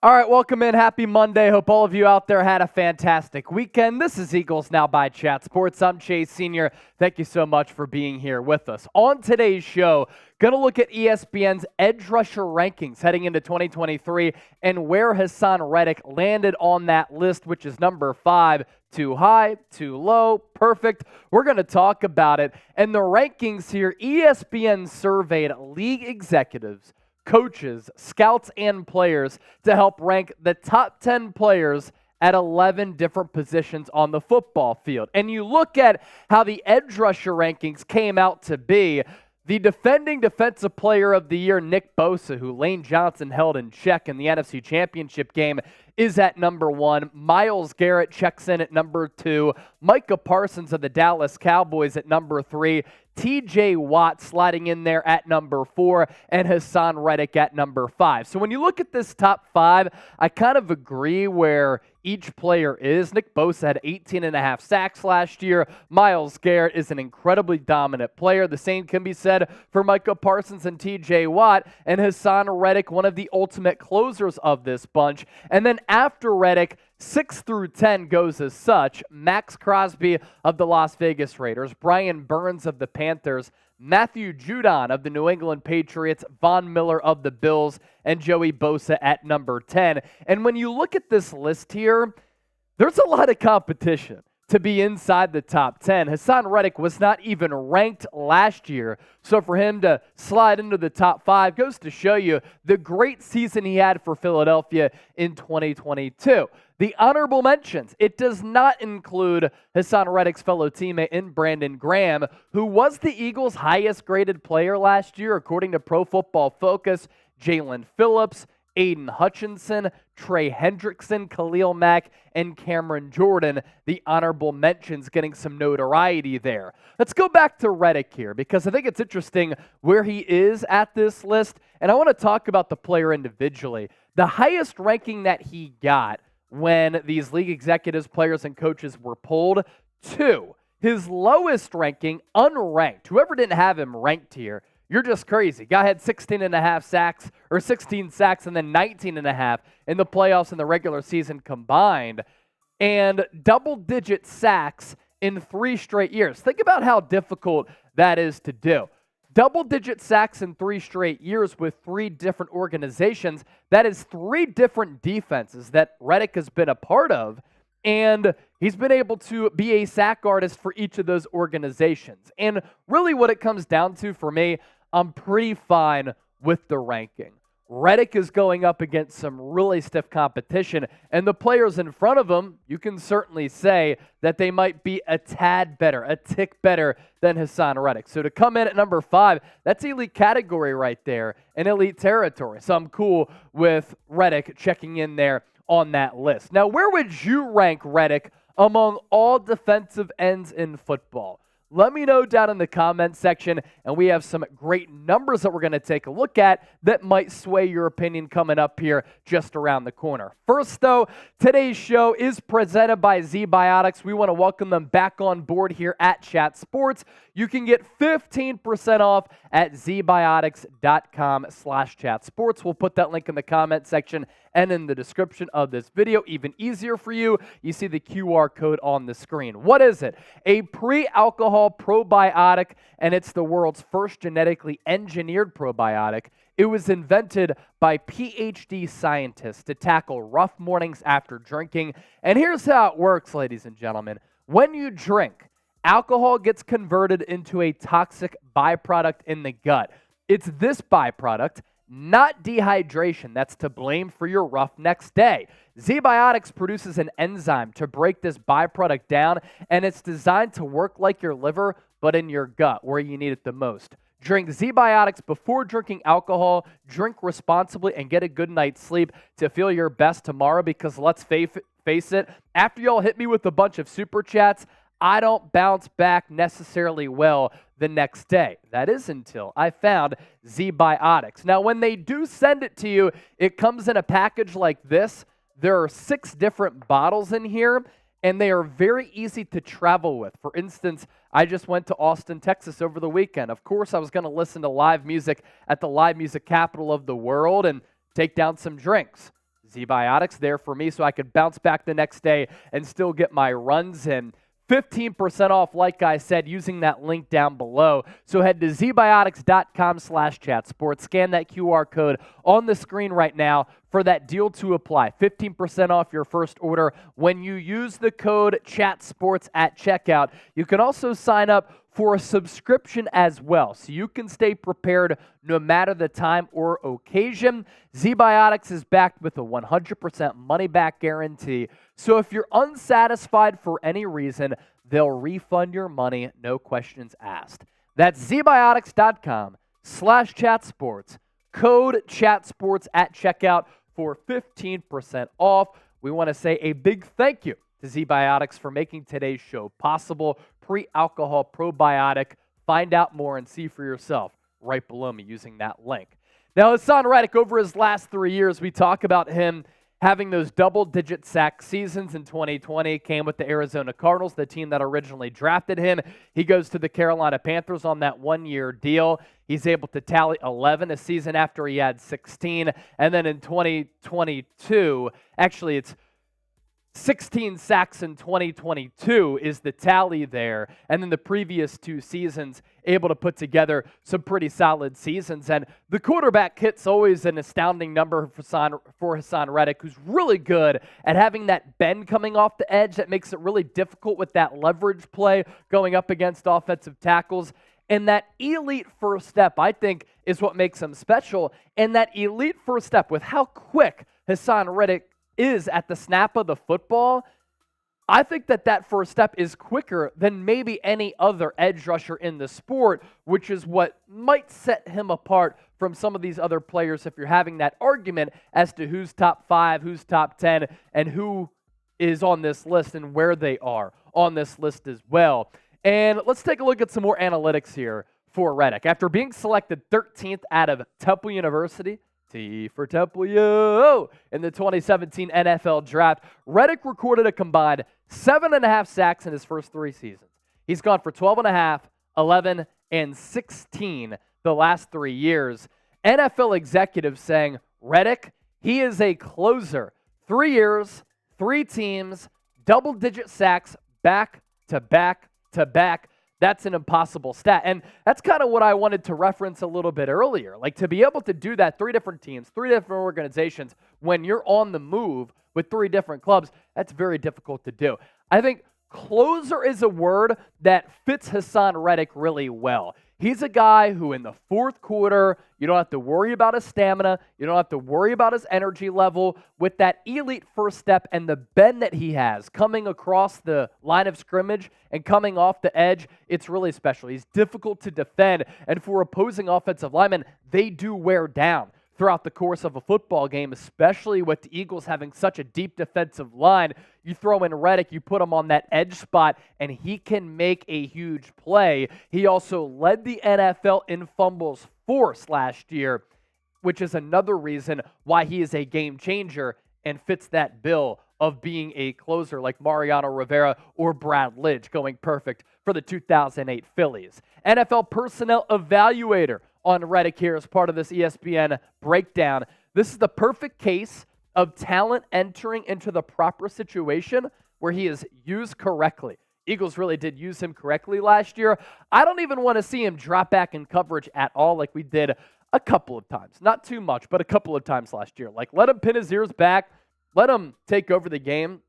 All right, welcome in. Happy Monday. Hope all of you out there had a fantastic weekend. This is Eagles Now by Chat Sports. I'm Chase Sr. Thank you so much for being here with us. On today's show, going to look at ESPN's edge rusher rankings heading into 2023 and where Haason Reddick landed on that list, which is number 5. Too high, too low, perfect. We're going to talk about it. And the rankings here, ESPN surveyed league executives, coaches, scouts, and players to help rank the top 10 players at 11 different positions on the football field. And you look at how the edge rusher rankings came out to be. The defending Defensive Player of the Year, Nick Bosa, who Lane Johnson held in check in the NFC Championship game, is at number 1. Myles Garrett checks in at number 2. Micah Parsons of the Dallas Cowboys at number 3. TJ Watt sliding in there at number 4, and Haason Reddick at number 5. So when you look at this top 5, I kind of agree where each player is. Nick Bosa had 18.5 sacks last year. Myles Garrett is an incredibly dominant player. The same can be said for Micah Parsons and TJ Watt, and Haason Reddick, one of the ultimate closers of this bunch. And then after Reddick, 6 through 10 goes as such: Maxx Crosby of the Las Vegas Raiders, Brian Burns of the Panthers, Matthew Judon of the New England Patriots, Von Miller of the Bills, and Joey Bosa at number 10. And when you look at this list here, there's a lot of competition to be inside the top 10. Haason Reddick was not even ranked last year, so for him to slide into the top 5 goes to show you the great season he had for Philadelphia in 2022. The honorable mentions, it does not include Haason Reddick's fellow teammate in Brandon Graham, who was the Eagles' highest graded player last year, according to Pro Football Focus. Jalen Phillips, Aiden Hutchinson, Trey Hendrickson, Khalil Mack, and Cameron Jordan, the honorable mentions, getting some notoriety there. Let's go back to Reddick here, because I think it's interesting where he is at this list, and I want to talk about the player individually. The highest ranking that he got when these league executives, players, and coaches were polled, 2. His lowest ranking, unranked. Whoever didn't have him ranked here, you're just crazy. Guy had 16.5 sacks, or 16 sacks, and then 19.5 in the playoffs and the regular season combined, and double-digit sacks in 3 straight years. Think about how difficult that is to do. Double-digit sacks in 3 straight years with 3 different organizations. That is 3 different defenses that Reddick has been a part of, and he's been able to be a sack artist for each of those organizations. And really what it comes down to for me, I'm pretty fine with the ranking. Reddick is going up against some really stiff competition, and the players in front of him, you can certainly say that they might be a tad better, a tick better than Haason Reddick. So to come in at number 5, that's elite category right there, in elite territory. So I'm cool with Reddick checking in there on that list. Now, where would you rank Reddick among all defensive ends in football? Let me know down in the comment section, and we have some great numbers that we're going to take a look at that might sway your opinion coming up here just around the corner. First, though, today's show is presented by Zbiotics. We want to welcome them back on board here at Chat Sports. You can get 15% off at zbiotics.com/chatsports. We'll put that link in the comment section and in the description of this video. Even easier for you, you see the QR code on the screen. What is it? A pre-alcohol probiotic, and it's the world's first genetically engineered probiotic. It was invented by PhD scientists to tackle rough mornings after drinking. And here's how it works, ladies and gentlemen. When you drink, alcohol gets converted into a toxic byproduct in the gut. It's this byproduct, not dehydration, that's to blame for your rough next day. Zbiotics produces an enzyme to break this byproduct down, and it's designed to work like your liver, but in your gut, where you need it the most. Drink Zbiotics before drinking alcohol, drink responsibly, and get a good night's sleep to feel your best tomorrow, because let's face it, after y'all hit me with a bunch of super chats, I don't bounce back necessarily well the next day. That is until I found Zbiotics. Now, when they do send it to you, it comes in a package like this. There are 6 different bottles in here, and they are very easy to travel with. For instance, I just went to Austin, Texas over the weekend. Of course, I was going to listen to live music at the live music capital of the world and take down some drinks. Zbiotics there for me so I could bounce back the next day and still get my runs in. 15% off, like I said, using that link down below. So head to zbiotics.com/chatsports. Scan that QR code on the screen right now for that deal to apply. 15% off your first order when you use the code CHATSPORTS at checkout. You can also sign up for a subscription as well, so you can stay prepared no matter the time or occasion. Zbiotics is backed with a 100% money-back guarantee, so if you're unsatisfied for any reason, they'll refund your money, no questions asked. That's zbiotics.com/chatsports, code CHATSPORTS at checkout for 15% off. We want to say a big thank you to Zbiotics for making today's show possible. Pre-alcohol probiotic. Find out more and see for yourself right below me using that link. Now, Haason Reddick, over his last 3 years, we talk about him having those double-digit sack seasons. In 2020, came with the Arizona Cardinals, the team that originally drafted him. He goes to the Carolina Panthers on that one-year deal. He's able to tally 11 a season after he had 16. And then in 2022, actually it's 16 sacks in 2022 is the tally there. And then the previous 2 seasons, able to put together some pretty solid seasons. And the quarterback hit's always an astounding number for Haason Reddick, who's really good at having that bend coming off the edge that makes it really difficult with that leverage play going up against offensive tackles. And that elite first step, I think, is what makes him special. And that elite first step with how quick Haason Reddick is at the snap of the football, I think that first step is quicker than maybe any other edge rusher in the sport, which is what might set him apart from some of these other players if you're having that argument as to who's top 5, who's top 10, and who is on this list and where they are on this list as well. And let's take a look at some more analytics here for Reddick. After being selected 13th out of Temple University, T for Temple U, in the 2017 NFL Draft, Reddick recorded a combined 7.5 sacks in his first 3 seasons. He's gone for 12.5, 11, and 16 the last 3 years. NFL executives saying, Reddick, he is a closer. 3 years, 3 teams, double-digit sacks, back to back to back. That's an impossible stat. And that's kind of what I wanted to reference a little bit earlier. Like, to be able to do that, 3 different teams, 3 different organizations, when you're on the move with 3 different clubs, that's very difficult to do. I think closer is a word that fits Haason Reddick really well. He's a guy who in the fourth quarter, you don't have to worry about his stamina. You don't have to worry about his energy level. With that elite first step and the bend that he has coming across the line of scrimmage and coming off the edge, it's really special. He's difficult to defend. And for opposing offensive linemen, they do wear down throughout the course of a football game, especially with the Eagles having such a deep defensive line. You throw in Reddick, you put him on that edge spot, and he can make a huge play. He also led the NFL in fumbles forced last year, which is another reason why he is a game changer and fits that bill of being a closer like Mariano Rivera or Brad Lidge, going perfect for the 2008 Phillies. NFL personnel evaluator on Reddick here as part of this ESPN breakdown. This is the perfect case of talent entering into the proper situation where he is used correctly. Eagles really did use him correctly last year. I don't even want to see him drop back in coverage at all like we did a couple of times. Not too much, but a couple of times last year. Like, let him pin his ears back, let him take over the game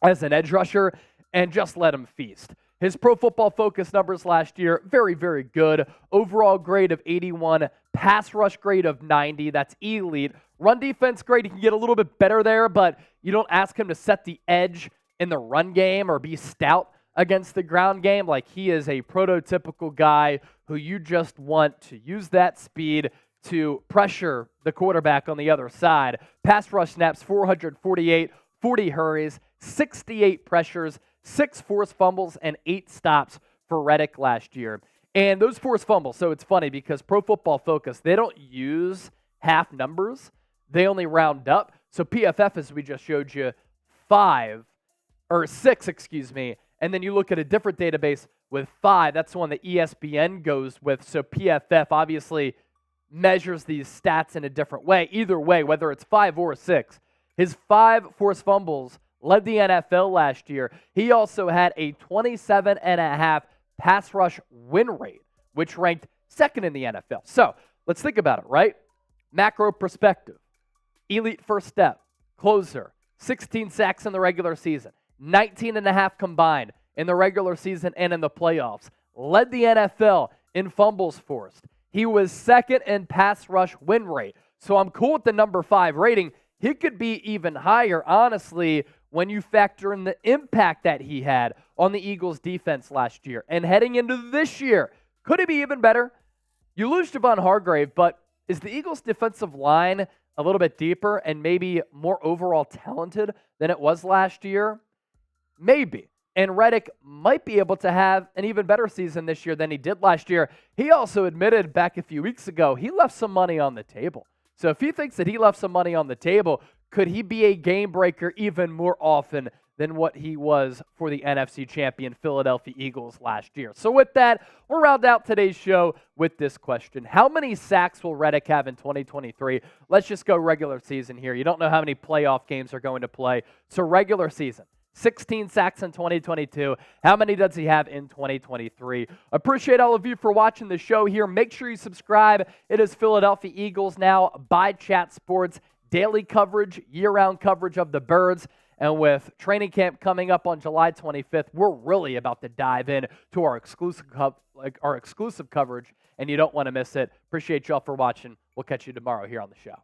as an edge rusher, and just let him feast. His Pro Football Focus numbers last year, very, very good. Overall grade of 81, pass rush grade of 90, that's elite. Run defense grade, he can get a little bit better there, but you don't ask him to set the edge in the run game or be stout against the ground game. Like, he is a prototypical guy who you just want to use that speed to pressure the quarterback on the other side. Pass rush snaps, 448, 40 hurries, 68 pressures, 6 forced fumbles, and 8 stops for Reddick last year. And those forced fumbles, so it's funny because Pro Football Focus, they don't use half numbers. They only round up. So PFF, as we just showed you, 6, and then you look at a different database with 5. That's the one that ESPN goes with. So PFF obviously measures these stats in a different way. Either way, whether it's 5 or 6, His 5 forced fumbles led the NFL last year. He also had a 27.5 pass rush win rate, which ranked second in the NFL. So let's think about it, right? Macro perspective, elite first step, closer, 16 sacks in the regular season, 19.5 combined in the regular season and in the playoffs, led the NFL in fumbles forced. He was second in pass rush win rate. So I'm cool with the number 5 rating. He could be even higher, honestly, when you factor in the impact that he had on the Eagles' defense last year. And heading into this year, could it be even better? You lose Javon Hargrave, but is the Eagles' defensive line a little bit deeper and maybe more overall talented than it was last year? Maybe. And Reddick might be able to have an even better season this year than he did last year. He also admitted back a few weeks ago he left some money on the table. So if he thinks that he left some money on the table, could he be a game breaker even more often than what he was for the NFC champion Philadelphia Eagles last year? So with that, we'll round out today's show with this question. How many sacks will Reddick have in 2023? Let's just go regular season here. You don't know how many playoff games are going to play. So regular season. 16 sacks in 2022. How many does he have in 2023? Appreciate all of you for watching the show here. Make sure you subscribe. It is Philadelphia Eagles Now by Chat Sports. Daily coverage, year-round coverage of the Birds. And with training camp coming up on July 25th, we're really about to dive in to our exclusive coverage, and you don't want to miss it. Appreciate y'all for watching. We'll catch you tomorrow here on the show.